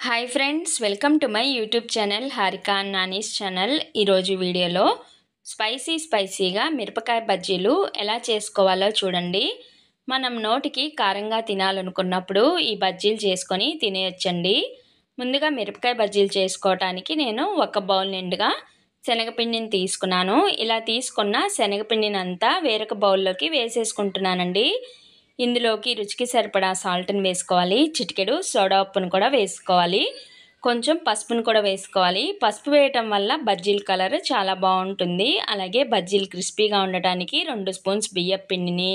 Hi friends, welcome to my YouTube channel Harika and Nani's channel. ఈరోజు వీడియోలో స్పైసీగా మిరపకాయ బజ్జీలు ఎలా చేసుకోవాలో చూడండి. మనం నోటికి కారంగా తినాలనుకున్నప్పుడు ఈ బజ్జీలు చేసుకొని తినేయొచ్చండి. ముందుగా మిరపకాయ బజ్జీలు చేసుకోవటానికి నేను ఒక బౌల్ నిండుగా శనగపిండిని తీసుకున్నాను. ఇలా తీసుకున్న శనగపిండిని అంతా వేరొక బౌల్లోకి వేసేసుకుంటున్నానండి. ఇందులోకి రుచికి సరిపడా సాల్ట్ని వేసుకోవాలి, చిటికెడు సోడా ఉప్పును కూడా వేసుకోవాలి, కొంచెం పసుపును కూడా వేసుకోవాలి. పసుపు వేయటం వల్ల బజ్జీల కలర్ చాలా బాగుంటుంది. అలాగే బజ్జీలు క్రిస్పీగా ఉండటానికి 2 స్పూన్స్ బియ్యం పిండిని,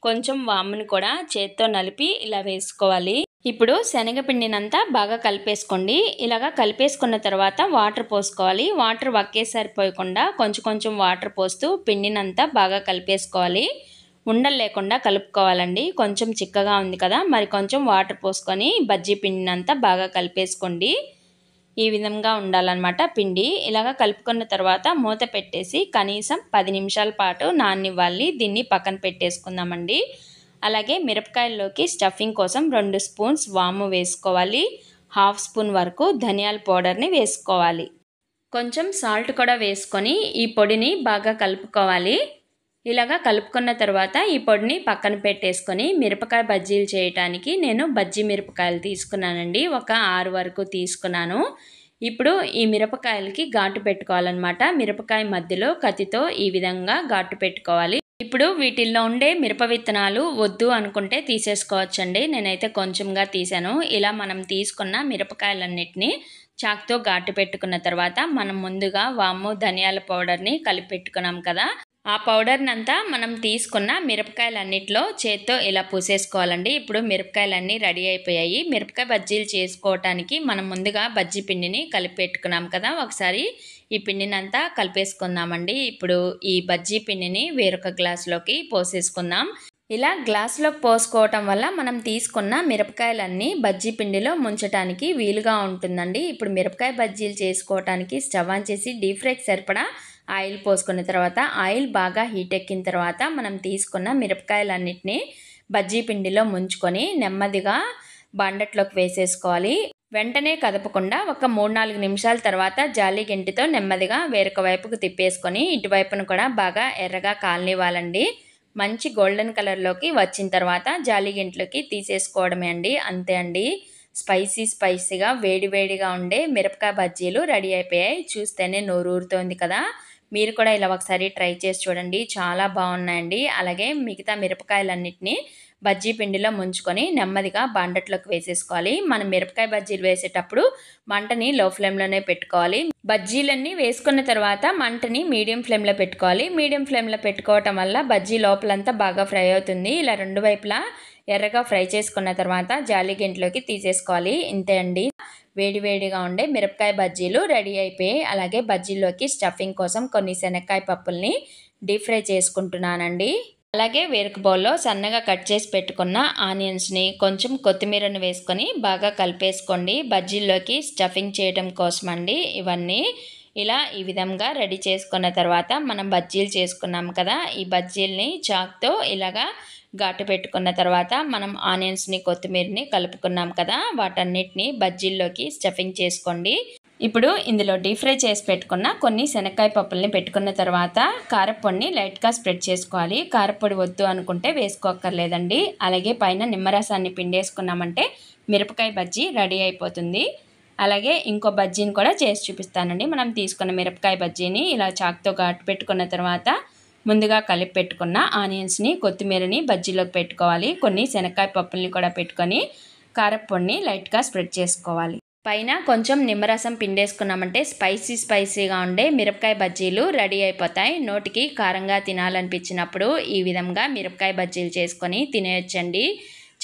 కొంచెం వామును కూడా చేత్తో నలిపి ఇలా వేసుకోవాలి. ఇప్పుడు శనగపిండినంతా బాగా కలిపేసుకోండి. ఇలాగా కలిపేసుకున్న తర్వాత వాటర్ పోసుకోవాలి. వాటర్ ఒకేసారి పోయకుండా కొంచెం వాటర్ పోస్తూ పిండినంతా బాగా కలిపేసుకోవాలి. ఉండలు లేకుండా కలుపుకోవాలండి. కొంచెం చిక్కగా ఉంది కదా, మరి కొంచెం వాటర్ పోసుకొని బజ్జీ పిండినంతా బాగా కలిపేసుకోండి. ఈ విధంగా ఉండాలన్నమాట పిండి. ఇలాగా కలుపుకున్న తర్వాత మూత పెట్టేసి కనీసం 10 నిమిషాల పాటు నాననివ్వాలి. దీన్ని పక్కన పెట్టేసుకుందామండి. అలాగే మిరపకాయల్లోకి స్టఫింగ్ కోసం 2 స్పూన్స్ వాము వేసుకోవాలి. 1/2 స్పూన్ వరకు ధనియాల పౌడర్ని వేసుకోవాలి. కొంచెం సాల్ట్ కూడా వేసుకొని ఈ పొడిని బాగా కలుపుకోవాలి. ఇలాగా కలుపుకున్న తర్వాత ఈ పొడిని పక్కన పెట్టేసుకొని మిరపకాయ బజ్జీలు చేయటానికి నేను బజ్జీ మిరపకాయలు తీసుకున్నానండి. ఒక 6 వరకు తీసుకున్నాను. ఇప్పుడు ఈ మిరపకాయలకి ఘాటు పెట్టుకోవాలన్నమాట. మిరపకాయ మధ్యలో కత్తితో ఈ విధంగా ఘాటు పెట్టుకోవాలి. ఇప్పుడు వీటిల్లో ఉండే మిరప విత్తనాలు వద్దు అనుకుంటే తీసేసుకోవచ్చండి. నేనైతే కొంచెంగా తీసాను. ఇలా మనం తీసుకున్న మిరపకాయలన్నిటినీ చాకుతో ఘాటు పెట్టుకున్న తర్వాత మనం ముందుగా వాము ధనియాల పౌడర్ని కలిపి పెట్టుకున్నాం కదా, ఆ పౌడర్ని అంతా మనం తీసుకున్న మిరపకాయలన్నిటిలో చేత్తో ఇలా పూసేసుకోవాలండి. ఇప్పుడు మిరపకాయలన్నీ రెడీ అయిపోయాయి. మిరపకాయ బజ్జీలు చేసుకోవటానికి మనం ముందుగా బజ్జీ పిండిని కలిపి పెట్టుకున్నాం కదా, ఒకసారి ఈ పిండిని అంతా కలిపేసుకుందామండి. ఇప్పుడు ఈ బజ్జీ పిండిని వేరొక గ్లాసులోకి పోసేసుకుందాం. ఇలా గ్లాసులోకి పోసుకోవటం వల్ల మనం తీసుకున్న మిరపకాయలన్నీ బజ్జీ పిండిలో ముంచడానికి వీలుగా ఉంటుందండి. ఇప్పుడు మిరపకాయ బజ్జీలు చేసుకోవటానికి స్టవ్ ఆన్ చేసి డీప్ ఫ్రైకి సరిపడా ఆయిల్ పోసుకున్న తర్వాత ఆయిల్ బాగా హీట్ ఎక్కిన తర్వాత మనం తీసుకున్న మిరపకాయలన్నిటినీ బజ్జీ పిండిలో ముంచుకొని నెమ్మదిగా బండట్లోకి వేసేసుకోవాలి. వెంటనే కదపకుండా ఒక 3-4 నిమిషాల తర్వాత జాలి గెంటితో నెమ్మదిగా వేరొక వైపుకు తిప్పేసుకొని ఇటువైపును కూడా బాగా ఎర్రగా కాలనివ్వాలండి. మంచి గోల్డెన్ కలర్లోకి వచ్చిన తర్వాత జాలి గెంట్లోకి తీసేసుకోవడమే అండి. అంతే అండి. స్పైసీగా వేడిగా ఉండే మిరపకాయ బజ్జీలు రెడీ అయిపోయాయి. చూస్తేనే నోరూరుతోంది కదా. మీరు కూడా ఇలా ఒకసారి ట్రై చేసి చూడండి, చాలా బాగున్నాయండి. అలాగే మిగతా మిరపకాయలన్నిటినీ బజ్జీ పిండిలో ముంచుకొని నెమ్మదిగా బాండట్లోకి వేసేసుకోవాలి. మనం మిరపకాయ బజ్జీలు వేసేటప్పుడు మంటని లో ఫ్లేమ్లోనే పెట్టుకోవాలి. బజ్జీలన్నీ వేసుకున్న తర్వాత మంటని మీడియం ఫ్లేమ్లో పెట్టుకోవాలి. మీడియం ఫ్లేమ్లో పెట్టుకోవటం వల్ల బజ్జీ లోపలంతా బాగా ఫ్రై అవుతుంది. ఇలా 2 వైపులా ఎర్రగా ఫ్రై చేసుకున్న తర్వాత జాలి గెంట్లోకి తీసేసుకోవాలి. ఇంతే అండి, వేడిగా ఉండే మిరపకాయ బజ్జీలు రెడీ అయిపోయాయి. అలాగే బజ్జీల్లోకి స్టఫింగ్ కోసం కొన్ని శనక్కాయ పప్పుల్ని డీప్ ఫ్రై చేసుకుంటున్నానండి. అలాగే వేరొక బౌల్లో సన్నగా కట్ చేసి పెట్టుకున్న ఆనియన్స్ని, కొంచెం కొత్తిమీరని వేసుకొని బాగా కలిపేసుకోండి. బజ్జీల్లోకి స్టఫింగ్ చేయడం కోసం అండి ఇవన్నీ. ఇలా ఈ విధంగా రెడీ చేసుకున్న తర్వాత మనం బజ్జీలు చేసుకున్నాం కదా, ఈ బజ్జీల్ని చాక్తో ఇలాగా ఘాటు పెట్టుకున్న తర్వాత మనం ఆనియన్స్ని కొత్తిమీరని కలుపుకున్నాం కదా, వాటన్నిటిని బజ్జీల్లోకి స్టఫింగ్ చేసుకోండి. ఇప్పుడు ఇందులో డీప్ ఫ్రై చేసి పెట్టుకున్న కొన్ని శనక్కాయ పప్పుల్ని పెట్టుకున్న తర్వాత కారపొడిని లైట్గా స్ప్రెడ్ చేసుకోవాలి. కారపొడి వద్దు అనుకుంటే వేసుకోక్కర్లేదండి. అలాగే పైన నిమ్మరసాన్ని పిండేసుకున్నామంటే మిరపకాయ బజ్జీ రెడీ అయిపోతుంది. అలాగే ఇంకో బజ్జీని కూడా చేసి చూపిస్తానండి. మనం తీసుకున్న మిరపకాయ బజ్జీని ఇలా చాకుతో ఘాటు పెట్టుకున్న తర్వాత ముందుగా కలిపి పెట్టుకున్న ఆనియన్స్ని కొత్తిమీరని బజ్జీలోకి పెట్టుకోవాలి. కొన్ని శనక్కాయ పప్పుల్ని కూడా పెట్టుకొని కారపొడిని లైట్గా స్ప్రెడ్ చేసుకోవాలి. పైన కొంచెం నిమ్మరసం పిండేసుకున్నామంటే స్పైసీగా ఉండే మిరపకాయ బజ్జీలు రెడీ అయిపోతాయి. నోటికి కారంగా తినాలనిపించినప్పుడు ఈ విధంగా మిరపకాయ బజ్జీలు చేసుకొని తినేయొచ్చండి.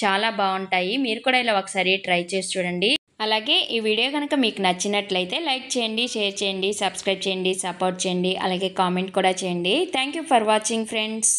చాలా బాగుంటాయి. మీరు కూడా ఇలా ఒకసారి ట్రై చేసి చూడండి. అలాగే ఈ వీడియో కనుక మీకు నచ్చినట్లయితే లైక్ చేయండి, షేర్ చేయండి, సబ్స్క్రైబ్ చేయండి, సపోర్ట్ చేయండి, అలాగే కామెంట్ కూడా చేయండి. Thank you for watching friends.